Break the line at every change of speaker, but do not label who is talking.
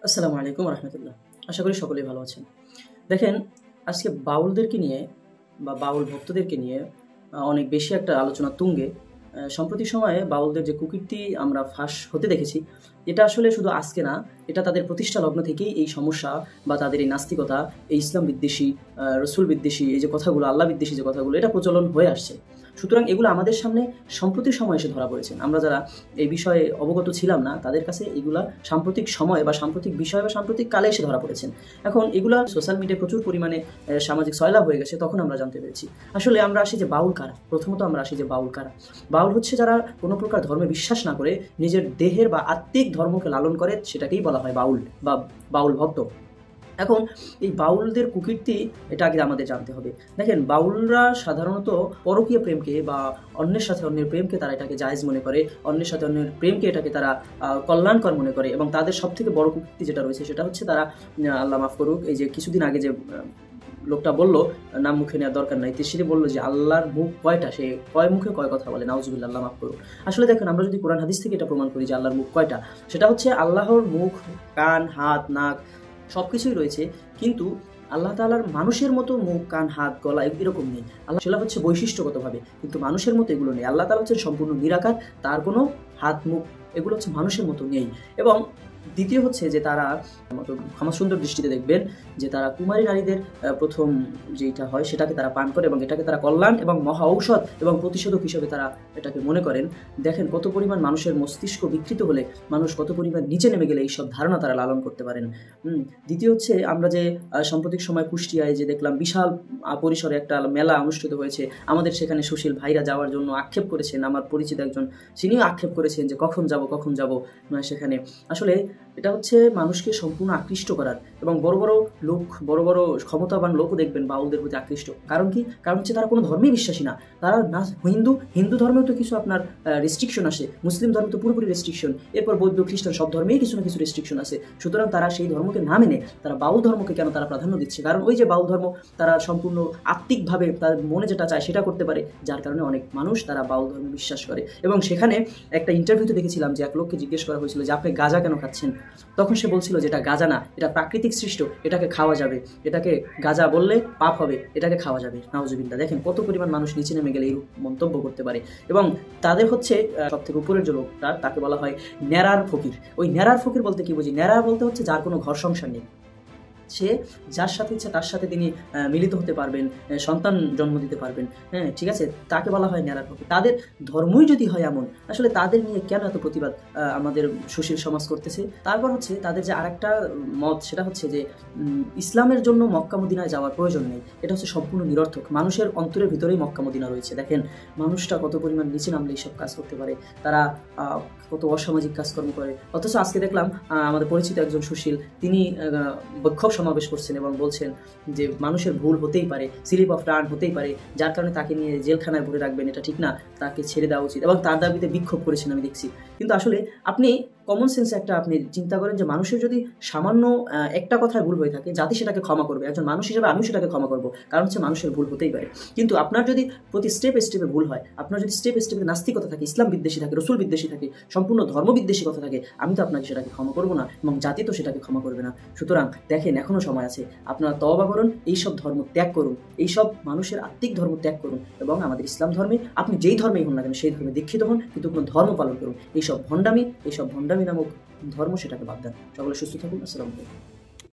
আসসালামু আলাইকুম রহমতুল্লাহ। আশা করি সকলেই ভালো আছেন। দেখেন, আজকে বাউলদেরকে নিয়ে বা বাউল ভক্তদেরকে নিয়ে অনেক বেশি একটা আলোচনা তুঙ্গে। সাম্প্রতিক সময়ে বাউলদের যে কুকীর্তি আমরা ফাঁস হতে দেখেছি, এটা আসলে শুধু আজকে না, এটা তাদের প্রতিষ্ঠা লগ্ন থেকেই এই সমস্যা বা তাদের এই নাস্তিকতা, এই ইসলাম বিদ্বেষী, রসুল বিদ্বেষী এই যে কথাগুলো, আল্লাহ বিদ্বেষী যে কথাগুলো, এটা প্রচলন হয়ে আসছে। সুতরাং এগুলো আমাদের সামনে সাম্প্রতিক সময় এসে ধরা পড়েছে। আমরা যারা এই বিষয়ে অবগত ছিলাম না, তাদের কাছে এগুলা সাম্প্রতিক সময় বা সাম্প্রতিক বিষয় বা সাম্প্রতিক কালে এসে ধরা পড়েছেন। এখন এগুলা সোশ্যাল মিডিয়ায় প্রচুর পরিমাণে সামাজিক সয়লাভ হয়ে গেছে, তখন আমরা জানতে পেরেছি আসলে আমরা আসি যে বাউল কারা। প্রথমত আমরা আসি যে বাউল কারা। বাউল হচ্ছে যারা কোনো প্রকার ধর্মে বিশ্বাস না করে নিজের দেহের বা আত্মিক ধর্মকে লালন করে, সেটাকেই বলা হয় বাউল বা বাউল ভক্ত। এখন এই বাউলদের কুকীর্তি, এটা আগে আমাদের জানতে হবে। দেখেন, বাউলরা সাধারণত পরকীয় প্রেমকে বা অন্যের সাথে অন্যের প্রেমকে তারা এটাকে জায়েজ মনে করে, অন্যের সাথে অন্যের প্রেমকে এটাকে তারা কল্যাণকর মনে করে। এবং তাদের সব থেকে বড় কুকীর্তি যেটা রয়েছে সেটা হচ্ছে তারা, আল্লাহ মাফ করুক, এই যে কিছুদিন আগে যে লোকটা বললো, নাম মুখে নেওয়ার দরকার নাই, সে বললো যে আল্লাহর মুখ কয়টা, সে কয় মুখে কয় কথা বলে, নাউজুবিল্লাহ, আল্লাহ মাফ করুক। আসলে দেখেন, আমরা যদি কোরআন হাদিস থেকে এটা প্রমাণ করি যে আল্লাহর মুখ কয়টা, সেটা হচ্ছে আল্লাহর মুখ, কান, হাত, নাক সব কিছুই রয়েছে, কিন্তু আল্লাহ তাআলার মানুষের মতো মুখ, কান, হাত, গলা এরকম নেই। আল্লাহ সেটা হচ্ছে বৈশিষ্ট্যগতভাবে, কিন্তু মানুষের মতো এগুলো নেই। আল্লাহ তাআলা হচ্ছে সম্পূর্ণ নিরাকার, তার কোনো হাত, মুখ এগুলো হচ্ছে মানুষের মতো নেই। এবং দ্বিতীয় হচ্ছে যে তারা ক্ষমা সুন্দর দৃষ্টিতে দেখবেন যে তারা কুমারী নারীদের প্রথম যেটা হয় সেটাকে তারা পান করে এবং এটাকে তারা কল্যাণ এবং মহা ঔষধ এবং প্রতিষেধক হিসেবে তারা এটাকে মনে করেন। দেখেন কত পরিমাণ মানুষের মস্তিষ্ক বিকৃত হলে, মানুষ কত পরিমাণ নিচে নেমে গেলে এইসব ধারণা তারা লালন করতে পারেন। দ্বিতীয় হচ্ছে আমরা যে সাম্প্রতিক সময় কুষ্টিয়ায় যে দেখলাম বিশাল পরিসরে একটা মেলা অনুষ্ঠিত হয়েছে, আমাদের সেখানে সুশীল ভাইরা যাওয়ার জন্য আক্ষেপ করেছেন। আমার পরিচিত একজন, তিনিও আক্ষেপ করেছেন যে কখন যাব সেখানে। আসলে এটা হচ্ছে মানুষকে সম্পূর্ণ আকৃষ্ট করার, এবং বড় বড় লোক, বড় বড় ক্ষমতাবান লোকও দেখবেন বাউলদের প্রতি আকৃষ্ট। কারণ কি? কারণ হচ্ছে তারা কোনো ধর্মেই বিশ্বাসী না। তারা না হিন্দু ধর্মেও তো কিছু আপনার রেস্ট্রিকশন আসে, মুসলিম ধর্মে তো পুরোপুরি রেস্ট্রিকশন, এরপর বৌদ্ধ, খ্রিস্টান সব ধর্মেই কিছু না কিছু রেস্ট্রিকশন আছে। সুতরাং তারা সেই ধর্মকে না মেনে তারা বাউল ধর্মকে কেন তারা প্রাধান্য দিচ্ছে? কারণ ওই যে বাউল ধর্ম, তারা সম্পূর্ণ আত্মিকভাবে তার মনে যেটা চায় সেটা করতে পারে, যার কারণে অনেক মানুষ তারা বাউল ধর্মে বিশ্বাস করে। এবং সেখানে একটা ইন্টারভিউতে দেখেছিলাম যে এক লোককে জিজ্ঞেস করা হয়েছিল যে আপনি গাঁজা কেন খাচ্ছেন? তখন সে বলছিল যে এটা গাঁজা না, এটা প্রাকৃতিক সৃষ্ট, এটাকে খাওয়া যাবে, এটাকে গাঁজা বললে পাপ হবে, এটাকে খাওয়া যাবে। নাউজুবিল্লাহ। দেখেন কত পরিমাণ মানুষ নিচে নেমে গেলে এই মন্তব্য করতে পারে। এবং তাদের হচ্ছে সব থেকে উপরের যে লোকটা, তাকে বলা হয় ন্যাড়ার ফকির। ওই ন্যাড়ার ফকির বলতে কি বুঝি? ন্যাড়া বলতে হচ্ছে যার কোনো ঘর সংসার নেই, সে যার সাথে ইচ্ছা তার সাথে তিনি মিলিত হতে পারবেন, সন্তান জন্ম দিতে পারবেন। হ্যাঁ, ঠিক আছে, তাকে বলা হয় ন্যাড়ার ফকির। তাদের ধর্মই যদি হয় এমন, আসলে তাদের নিয়ে কেন এত প্রতিবাদ আমাদের সুশীল সমাজ করতেছে? তারপর হচ্ছে তাদের যে আরেকটা মত, সেটা হচ্ছে যে ইসলামের জন্য মক্কা মদিনায় যাওয়ার প্রয়োজন নেই, এটা হচ্ছে সম্পূর্ণ নিরর্থক। মানুষের অন্তরের ভিতরেই মক্কা মদিনা রয়েছে। দেখেন মানুষটা কত পরিমাণ নিচে নামলে এইসব কাজ করতে পারে, তারা কত অসামাজিক কাজকর্ম করে। অথচ আজকে দেখলাম আমাদের পরিচিত একজন সুশীল, তিনি বিক্ষোভ সমাবেশ করছেন এবং বলছেন যে মানুষের ভুল হতেই পারে, স্লিপ অফ টার্ন হতেই পারে, যার কারণে তাকে নিয়ে জেলখানায় ভরে রাখবেন, এটা ঠিক না, তাকে ছেড়ে দেওয়া উচিত। এবং তার দাবিতে বিক্ষোভ করেছেন আমি দেখছি। কিন্তু আসলে আপনি কমন সেন্স একটা আপনি চিন্তা করেন যে মানুষের যদি সামান্য একটা কথায় ভুল হয়ে থাকে, জাতি সেটাকে ক্ষমা করবে। একজন মানুষ হিসেবে আমিও সেটাকে ক্ষমা করবো, কারণ হচ্ছে মানুষের ভুল হতেই পারে। কিন্তু আপনার যদি প্রতি স্টেপে ভুল হয়, আপনার যদি স্টেপে নাস্তিকতা থাকে, ইসলাম বিদ্বেষী থাকে, রসুল বিদ্বেষী থাকে, সম্পূর্ণ ধর্ম বিদ্বেষী কথা থাকে, আমি তো আপনাকে সেটাকে ক্ষমা করবো না, এবং জাতি তো সেটাকে ক্ষমা করবে না। সুতরাং দেখেন, এখনো সময় আছে, আপনারা তওবা করুন, এইসব ধর্ম ত্যাগ করুন, এইসব মানুষের আত্মিক ধর্ম ত্যাগ করুন, এবং আমাদের ইসলাম ধর্মে, আপনি যেই ধর্মেই হন না কেন সেই ধর্মে দীক্ষিত হন, কিন্তু কোনো ধর্ম পালন করুন। এইসব ভণ্ডামি নামক ধর্ম, সেটাকে বাদ দেন। সকলে সুস্থ থাকুন। আসসালামু আলাইকুম।